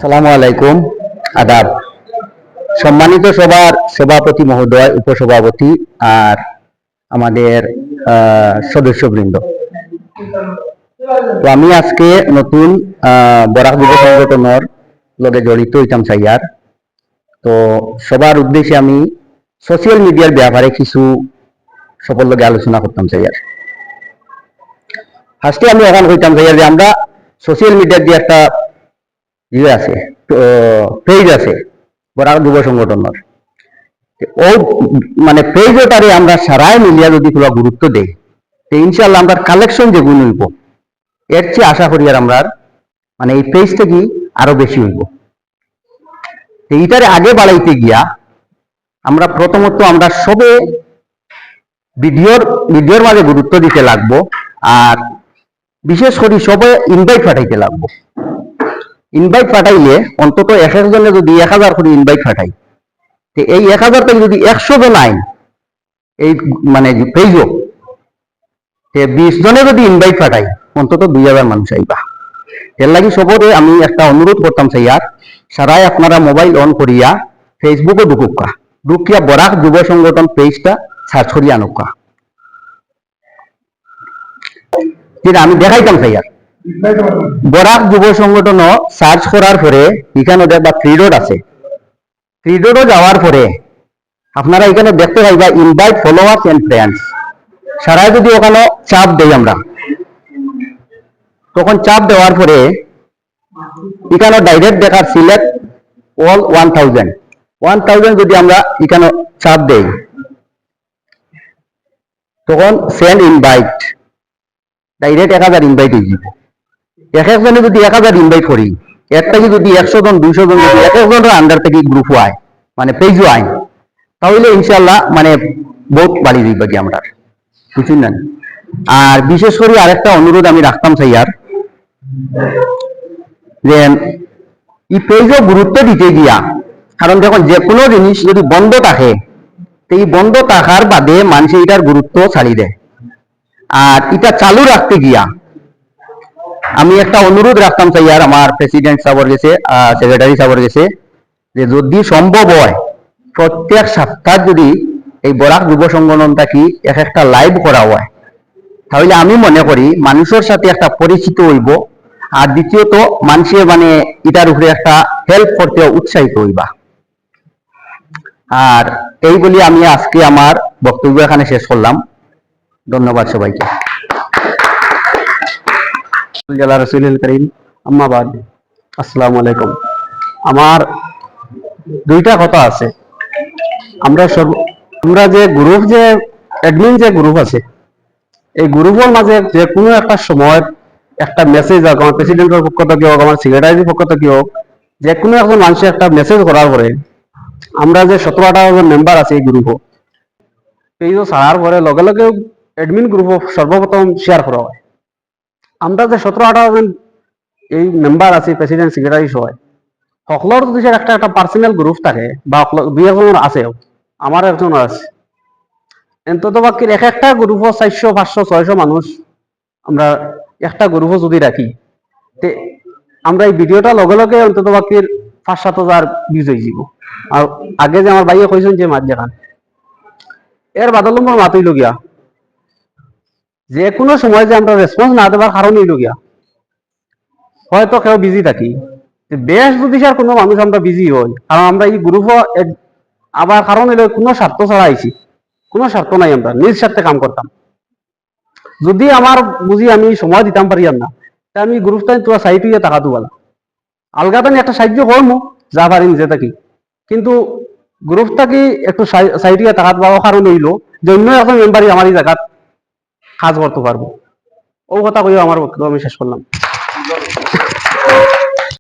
সালামু আলাইকুম, আদাব। সম্মানিত সবার সভাপতি মহোদয়, উপসভাপতি আর আমাদের সদস্যবৃন্দ, তো আমি আজকে নতুন বরাক যুব সংগঠনের লগে জড়িত হইতাম চাইয়ার। তো সবার উদ্দেশ্যে আমি সোশ্যাল মিডিয়ার ব্যাপারে কিছু সকল লগে আলোচনা করতাম চাইয়ার। ফার্স্টে আমি এখন হইতাম চাইয়ার যে আমরা সোশ্যাল মিডিয়ার যে একটা আছে, পেজ আছে বরাক যুব সংগঠনের, ও মানে পেজটারে আমরা সারাই মিলিয়া যদি পুরো গুরুত্ব দেই, তো ইনশাল্লাহ আমরা কালেকশন যেগুলো হইব এর চেয়ে আশা করি আর আমরা মানে এই পেজ থেকে আরো বেশি হইব। এইটারে আগে বাড়াইতে গিয়া আমরা প্রথমত আমরা সবে ভিডিওর মাঝে গুরুত্ব দিতে লাগবো, আর বিশেষ করে সবে ইনভাইট পাঠাইতে লাগবো। ইনভাইট পাঠাইলে অন্তত একজনে যদি 1000 করে ইনভাইট পাঠাই, তো এই 1000 থেকে যদি 100 জন আইন এই মানে পেজও, 20 জনে যদি ইনভাইট পাঠাই অন্তত 2000 মানুষ আইবা। এর লাগি সবরে আমি একটা অনুরোধ করতাম চাইয়ার, সারাই আপনারা মোবাইল অন করিয়া ফেসবুকে ঢুকিয়া বরাক যুব সংগঠন পেজটা সার্চ করিয়া আনুকা। যেটা আমি দেখাইতাম চাইয়ার, বরাক যুব সংগঠন সার্চ করার পরে এখানে দেখবা থ্রি ডট আছে। থ্রি ডটও যাওয়ার পরে আপনারা এখানে দেখতে পাইবা ইনভাইট ফলোয়ার্স এন্ড ফ্রেন্ডস। সারাই যদি ওখানে চাপ দেই আমরা, তখন চাপ দেওয়ার পরে এখানে ডাইরেক্ট দেখার সিলেক্ট অল 1000 যদি আমরা এখানে চাপ দেই, তখন সেন্ড ইনভাইট ডাইরেক্ট 1000 ইনভাইট হয়ে যাবে। একজনে যদি 1000 ইনভাইট করি, এর থেকে যদি 100 জন 200 জন যদি একজনের আন্ডার থেকে গ্রুপ হয় মানে পেজও আইন, তাহলে ইনশাল্লাহ মানে বহুত বাড়ি দিবা কি আমরা, বুঝছেন না। আর বিশেষ করে আরেকটা অনুরোধ আমি রাখতাম চাইয়ার, যে এই পেজও গুরুত্ব দিতে গিয়া, কারণ দেখুন যে কোনো জিনিস যদি বন্ধ থাকে, তো এই বন্ধ থাকার বাদে মানুষ এটার গুরুত্ব ছাড়ি দেয়। আর এটা চালু রাখতে গিয়া আমি একটা অনুরোধ রাখতাম চাইয়ার আমার প্রেসিডেন্ট সাহেবের কাছে, সেক্রেটারি সাহেবের কাছে, যে যদি সম্ভব হয় প্রত্যেক সপ্তাহ যদি এই বরাক যুব সংগঠনটা কি একটা লাইভ করা হয়, তাহলে আমি মনে করি মানুষের সাথে একটা পরিচিত হইব, আর দ্বিতীয়ত মানুষের মানে এটার উপরে একটা হেল্প করতে উৎসাহিত হইবা। আর এই বলি আমি আজকে আমার বক্তব্য এখানে শেষ করলাম। ধন্যবাদ সবাইকে। রাসূলুল কারীম আম্মা বাদ, আসসালামু আলাইকুম। আমার দুইটা কথা আছে। আমরা যে গ্রুপ, যে অ্যাডমিন যে গ্রুপ আছে, এই গ্রুপের মাঝে যে কোনো একটা সময় একটা মেসেজ হোক, আমার প্রেসিডেন্টের পক্ষ থেকে হোক, আমার সেক্রেটারির পক্ষ থেকে হোক, যে কোনো একজন মানুষের একটা মেসেজ করার পরে আমরা যে 17-18 মেম্বার আছে এই গ্রুপও, এই যে ছাড়ার পরে লগে লগে অ্যাডমিন গ্রুপও সর্বপ্রথম শেয়ার করা হয়। আমরা যে 17-18 জন এই মেম্বার আছে, প্রেসিডেন্ট সেক্রেটারি সহ, সকলের যদি একটা একটা পার্সোনাল গ্রুপ থাকে, বা দুই একজনের আছে, আমার একজনের আছে, অন্তত বাকি এক একটা গ্রুপও 400, 500, 600 মানুষ আমরা একটা গ্রুপও যদি রাখি, তে আমরা এই ভিডিওটা লগে লগে অন্তত বাকির 5-7 হাজার ভিউজ হয়ে যাব। আর আগে যে আমার ভাইয়ে কইছেন যে মাত দেখান, এর বাদলম্বর মাত হইল গিয়া যে কোনো সময় যে আমরা রেসপন্স না দেওয়ার কারণ হইল গিয়া হয়তো কেউ বিজি থাকি, বেশ যদি স্যার কোনো মানুষ আমরা বিজি হই, কারণ আমরা এই গ্রুপও আবার কারণ হইল কোনো স্বার্থ ছাড়া আইছি, কোনো স্বার্থ নাই, আমরা নিজ স্বার্থে কাম করতাম। যদি আমার বুঝি আমি সময় দিতাম পারি না, তা আমি গ্রুপটা তোরা সাইড হইয়া টাকা দুবালা আলগাতে একটা সাহায্য করবো যা পারি নিজে থাকি, কিন্তু গ্রুপটা কি একটু সাইড হইয়া টাকা দেওয়ার কারণ হইল যে অন্য একজন মেম্বারই আমার এই জায়গাত কাজ করতে পারবো। ও কথা কইও আমার বক্তব্য আমি শেষ করলাম।